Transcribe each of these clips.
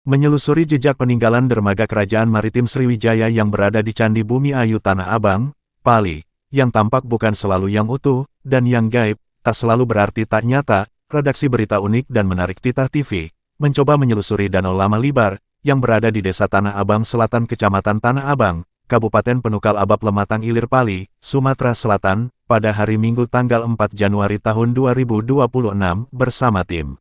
Menyelusuri jejak peninggalan dermaga Kerajaan Maritim Sriwijaya yang berada di Candi Bumi Ayu Tanah Abang, Pali, yang tampak bukan selalu yang utuh, dan yang gaib, tak selalu berarti tak nyata, redaksi berita unik dan menarik Titah TV, mencoba menyelusuri Danau Lama Libar, yang berada di Desa Tanah Abang Selatan Kecamatan Tanah Abang, Kabupaten Penukal Abab Lematang Ilir Pali, Sumatera Selatan, pada hari Minggu tanggal 4 Januari tahun 2026 bersama tim.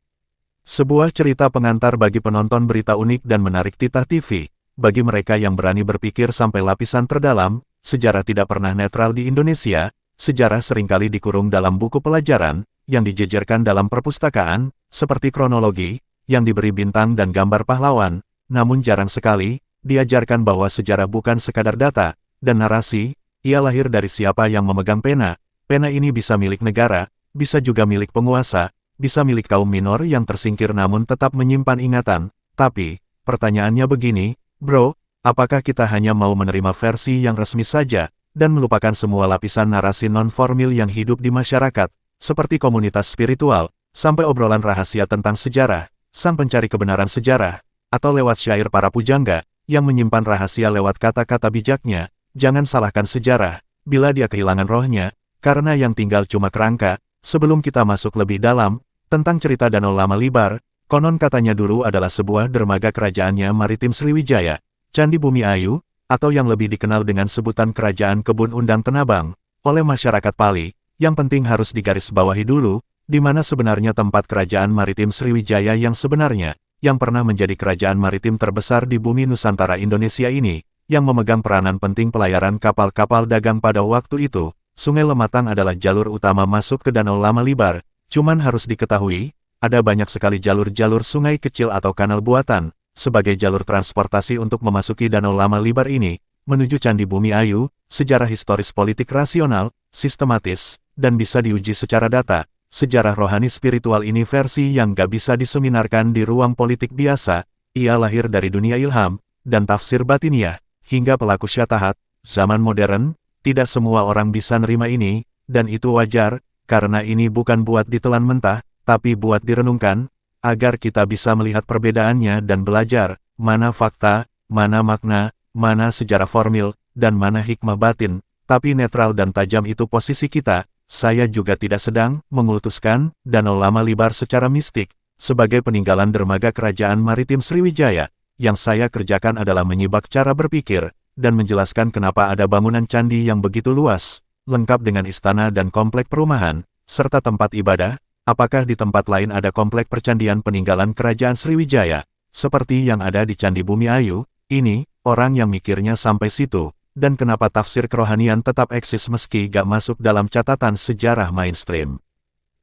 Sebuah cerita pengantar bagi penonton berita unik dan menarik Titah TV, bagi mereka yang berani berpikir sampai lapisan terdalam, sejarah tidak pernah netral di Indonesia, sejarah seringkali dikurung dalam buku pelajaran, yang dijejerkan dalam perpustakaan, seperti kronologi, yang diberi bintang dan gambar pahlawan, namun jarang sekali, diajarkan bahwa sejarah bukan sekadar data, dan narasi, ia lahir dari siapa yang memegang pena ini bisa milik negara, bisa juga milik penguasa, bisa milik kaum minor yang tersingkir namun tetap menyimpan ingatan. Tapi, pertanyaannya begini, bro, apakah kita hanya mau menerima versi yang resmi saja, dan melupakan semua lapisan narasi non-formil yang hidup di masyarakat, seperti komunitas spiritual, sampai obrolan rahasia tentang sejarah, sang pencari kebenaran sejarah, atau lewat syair para pujangga, yang menyimpan rahasia lewat kata-kata bijaknya? Jangan salahkan sejarah, bila dia kehilangan rohnya, karena yang tinggal cuma kerangka. Sebelum kita masuk lebih dalam, tentang cerita Danau Lama Libar, konon katanya dulu adalah sebuah dermaga kerajaannya Maritim Sriwijaya, Candi Bumi Ayu, atau yang lebih dikenal dengan sebutan Kerajaan Kebun Undang Tenabang, oleh masyarakat Pali. Yang penting harus digarisbawahi dulu, di mana sebenarnya tempat Kerajaan Maritim Sriwijaya yang sebenarnya, yang pernah menjadi kerajaan maritim terbesar di bumi Nusantara Indonesia ini, yang memegang peranan penting pelayaran kapal-kapal dagang pada waktu itu. Sungai Lematang adalah jalur utama masuk ke Danau Lama Libar. Cuman harus diketahui, ada banyak sekali jalur-jalur sungai kecil atau kanal buatan, sebagai jalur transportasi untuk memasuki Danau Lama Libar ini, menuju Candi Bumi Ayu. Sejarah historis politik rasional, sistematis, dan bisa diuji secara data. Sejarah rohani spiritual ini versi yang gak bisa diseminarkan di ruang politik biasa. Ia lahir dari dunia ilham, dan tafsir batiniah, hingga pelaku syatahat. Zaman modern, tidak semua orang bisa nerima ini, dan itu wajar. Karena ini bukan buat ditelan mentah, tapi buat direnungkan, agar kita bisa melihat perbedaannya dan belajar, mana fakta, mana makna, mana sejarah formil, dan mana hikmah batin. Tapi netral dan tajam itu posisi kita. Saya juga tidak sedang mengultuskan Danau Lama Libar secara mistik, sebagai peninggalan dermaga Kerajaan Maritim Sriwijaya. Yang saya kerjakan adalah menyibak cara berpikir, dan menjelaskan kenapa ada bangunan candi yang begitu luas, lengkap dengan istana dan komplek perumahan, serta tempat ibadah. Apakah di tempat lain ada komplek percandian peninggalan Kerajaan Sriwijaya, seperti yang ada di Candi Bumi Ayu? Ini, orang yang mikirnya sampai situ, dan kenapa tafsir kerohanian tetap eksis meski gak masuk dalam catatan sejarah mainstream.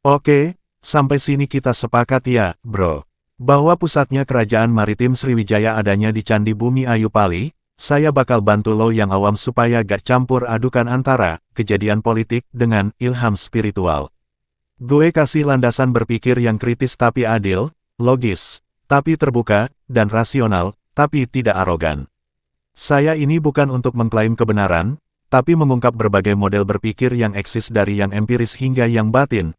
Oke, sampai sini kita sepakat ya, bro, bahwa pusatnya Kerajaan Maritim Sriwijaya adanya di Candi Bumi Ayu Pali. Saya bakal bantu lo yang awam supaya gak campur adukan antara kejadian politik dengan ilham spiritual. Gue kasih landasan berpikir yang kritis tapi adil, logis, tapi terbuka, dan rasional, tapi tidak arogan. Saya ini bukan untuk mengklaim kebenaran, tapi mengungkap berbagai model berpikir yang eksis dari yang empiris hingga yang batin,